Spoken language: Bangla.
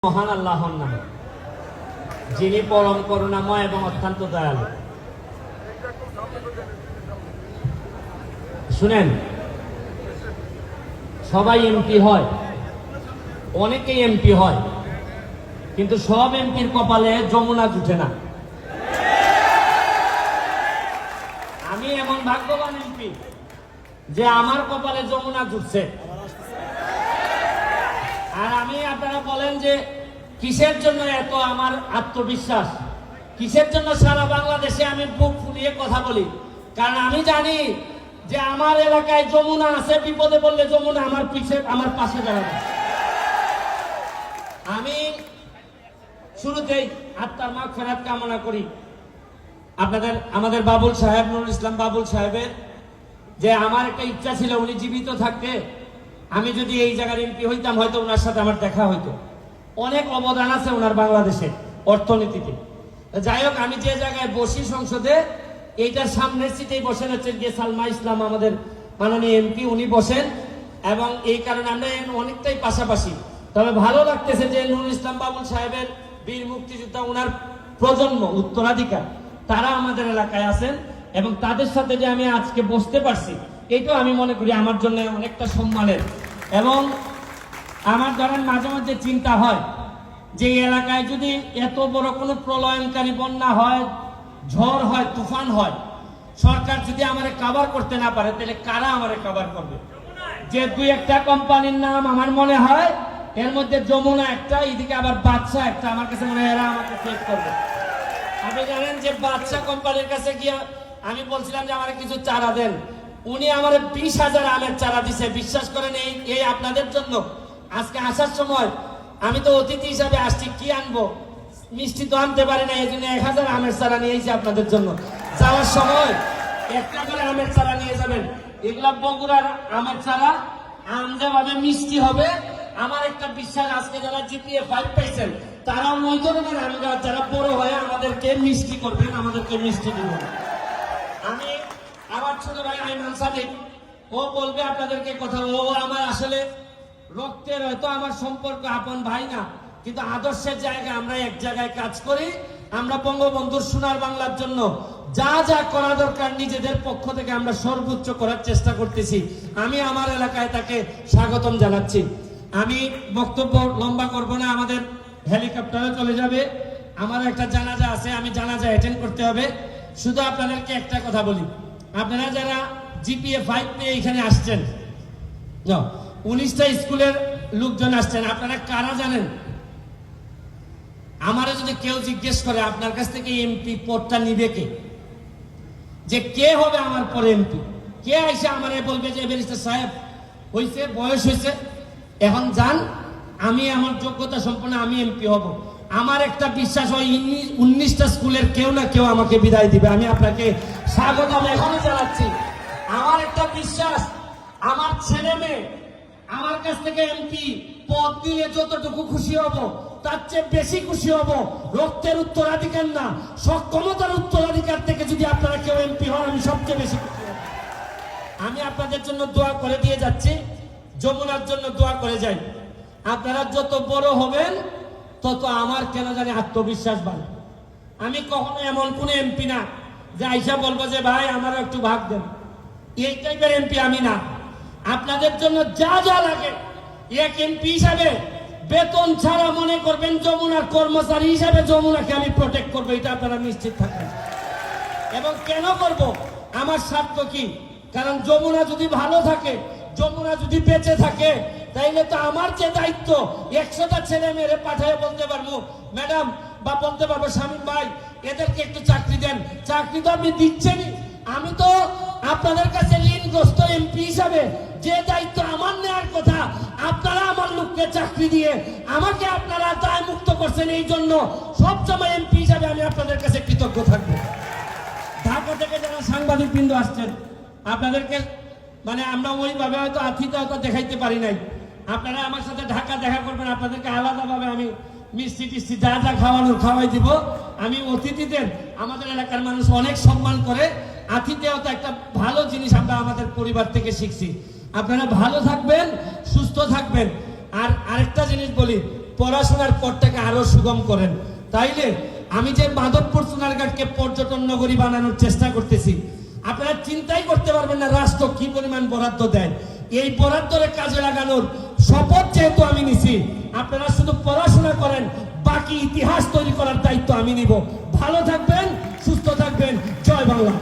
মহান আল্লাহর নামে, যিনি পরম করুণাময় এবং অত্যন্ত দয়ালু। শুনেন, সবাই এমপি হয়, অনেকেই এমপি হয়, কিন্তু সব এমপির কপালে যমুনা জুটে না। আমি এমন ভাগ্যবান এমপি যে আমার কপালে যমুনা জুটছে। আর আমি, আপনারা বলেন যে কিসের জন্য এত আমার আত্মবিশ্বাস, কিসের জন্য সারা বাংলাদেশে আমি বুক ফুলিয়ে কথা বলি? কারণ আমি জানি যে আমার এলাকায় যমুনা আছে, বিপদে পড়লে যমুনা আমার পাশে দাঁড়াবে। আমি শুরুতেই আত্মার মাগফিরাত কামনা করি আমাদের বাবুল সাহেব, নুরুল ইসলাম বাবুল সাহেবের, যে আমার একটা ইচ্ছা ছিল উনি জীবিত থাকতে আমি যদি এই জায়গার এমপি হইতাম, হয়তো ওনার সাথে আমার দেখা হইতো। অনেক অবদান আছে ওনার বাংলাদেশে অর্থনীতিতে। যাই হোক, আমি যে জায়গায় বসি সংসদে, এইটার সামনের সিটেই বসেন হচ্ছে গিয়ে সালমা ইসলাম, আমাদের মাননীয় এমপি, উনি বসেন, এবং এই কারণে আমরা অনেকটাই পাশাপাশি। তবে ভালো লাগতেছে যে নুরুল ইসলাম বাবুল সাহেবের বীর মুক্তিযোদ্ধা, ওনার প্রজন্ম উত্তরাধিকার, তারা আমাদের এলাকায় আছেন, এবং তাদের সাথে যে আমি আজকে বসতে পারছি, এটাও আমি মনে করি আমার জন্য অনেকটা সম্মানের। এবং আমার ধরেন মাঝে মাঝে চিন্তা হয় যে এই এলাকায় যদি এত বড় কোনো প্রলয়নকারী বন্যা হয়, ঝড় হয়, তুফান হয়, সরকার যদি আমারে কভার করতে না পারে, তাহলে কারা আমারে কভার করবে? যে দুই একটা কোম্পানির নাম আমার মনে হয়, এর মধ্যে যমুনা একটা, এদিকে আবার বাদশা একটা, আমার কাছে মনে হয় এরা আমাকে সেভ করবে। আপনি জানেন যে বাদশা কোম্পানির কাছে গিয়ে আমি বলছিলাম যে আমার কিছু চারা দেন, উনি আমার 20,000 আমের চারা দিছে। বিশ্বাস করেন, এই আপনাদের জন্য আজকে আসার সময় আমি তো অতিথি হিসাবে আসছি, কি আনবো, মিষ্টি তো আনতে পারি না, এই জন্য 1000 আমের চারা নিয়ে এসেছি আপনাদের জন্য। যাওয়ার সময় একটা করে আমের চারা নিয়ে যাবেন। এগুলা বগুড়ার আমের চারা, আম যেভাবে মিষ্টি হবে, আমার একটা বিশ্বাস, আজকে যারা জিপিএ 5 পাইছেন তারাও ওই ধরনের আম গাছ যারা বড় হয়ে আমাদেরকে মিষ্টি করবেন, আমাদেরকে মিষ্টি দিবেন। আমি আমার ছোট ভাই আইমান সাদিক, ও বলবে আপনাদেরকে কথা, ও আমার আসলে রক্তের হয়তো আমার সম্পর্ক আপন ভাই না, কিন্তু আদর্শের জায়গায় আমরা এক জায়গায় কাজ করি। আমরা বঙ্গবন্ধুর সোনার বাংলার জন্য যা যা করা দরকার নিজেদের পক্ষ থেকে আমরা সর্বোচ্চ করার চেষ্টা করতেছি। আমি আমার এলাকায় তাকে স্বাগতম জানাচ্ছি। আমি বক্তব্য লম্বা করব না, আমাদের হেলিকপ্টারে চলে যাবে, আমার একটা জানাজা আছে, আমি জানাজা অ্যাটেন্ড করতে হবে। শুধু আপনাদেরকে একটা কথা বলি, আপনারা যারা জিপিএ 5 পেয়ে এখানে আসছেন, 19টা স্কুলের লোকজন আসছেন, আপনারা কারা জানেন? আমারে যদি কেউ জিজ্ঞেস করে আপনার কাছ থেকে এমপি পদটা নিবে কে, যে কে হবে আমার পরে এমপি, কে আইসা আমারে বলবে যে ব্যারিস্টার সাহেব হইছে, বয়স হয়েছে, এখন যান, আমি আমার যোগ্যতা সম্পন্ন আমি এমপি হব, আমার একটা বিশ্বাস হয় 19টা স্কুলের কেউ না কেউ আমাকে বিদায় দিবে। আমি আপনাকে স্বাগতম এখনই জানাচ্ছি। আমার একটা বিশ্বাস, আমার ছেলে মেয়ে আমার কাছ থেকে এমপি পদ দিলে যতটুকু খুশি হব, তার চেয়ে বেশি খুশি হব রক্তের উত্তরাধিকার না, সক্ষমতার উত্তরাধিকার থেকে যদি আপনারা কেউ এমপি হন, আমি সবচেয়ে বেশি খুশি হব। আমি আপনাদের জন্য দোয়া করে দিয়ে যাচ্ছি, যমুনার জন্য দোয়া করে যাই। আপনারা যত বড় হবেন তত আমার কেন জানি আত্মবিশ্বাস বাড়ে। আমি কখনো এমন কোন এমপি না যে আইসা বলবো যে ভাই আমার একটু ভাগ দেন, এই টাইপের এমপি আমি না। আপনাদের জন্য যা যা লাগে এক এমপি হিসাবে বেতন ছাড়া মনে করবেন যমুনার কর্মচারী হিসাবে যমুনাকে আমি প্রোটেক্ট করবো, এটা আপনারা নিশ্চিত থাকবেন। এবং কেন করব, আমার স্বার্থ কি? কারণ যমুনা যদি ভালো থাকে, যমুনা যদি বেঁচে থাকে, তাইলে তো আমার যে দায়িত্ব 100টা ছেলে মেয়েরে পাঠায় বলতে পারবো ম্যাডাম, বা বলতে পারবো শামীম ভাই এদেরকে একটু চাকরি দেন। চাকরি তো আপনি দিচ্ছেনই, আমি তো আপনাদের কাছে ঋণগ্রস্ত এমপি হিসাবে যে দায়িত্ব আমার নেওয়ার কথা, আপনারা আমার লোককে চাকরি দিয়ে আমাকে আপনারা দায় মুক্ত করছেন, এই জন্য সবসময় এমপি হিসাবে আমি আপনাদের কাছে কৃতজ্ঞ থাকবো। ঢাকা থেকে যারা সাংবাদিক বৃন্দ আসছেন, আপনাদেরকে আমরা ওইভাবে হয়তো আতিথেয়তা দেখাইতে পারি নাই, আপনারা আমার সাথে ঢাকা দেখা করবেন, আপনাদেরকে আলাদাভাবে আমি মিষ্টি টিষ্টি যা যা খাওয়ানোর খাওয়াই দিব। আমি অতিথিদের, আমাদের এলাকার মানুষ অনেক সম্মান করে, আতিথেয়তা একটা ভালো জিনিস আমরা আমাদের পরিবার থেকে শিখছি। আপনারা ভালো থাকবেন, সুস্থ থাকবেন। আর আরেকটা জিনিস বলি, পড়াশোনার পথটাকে আরো সুগম করেন। তাইলে আমি যে মাধবপুর সোনারঘাটকে পর্যটন নগরী বানানোর চেষ্টা করতেছি, আপনারা চিন্তাই করতে পারবেন না রাষ্ট্র কি পরিমাণ বরাদ্দ দেয়। এই বরাদ্দরে কাজে লাগানোর শপথ যেহেতু আমি নিছি, আপনারা শুধু পড়াশোনা করেন, বাকি ইতিহাস তৈরি করার দায়িত্ব আমি নিব। ভালো থাকবেন, সুস্থ থাকবেন। জয় বাংলা।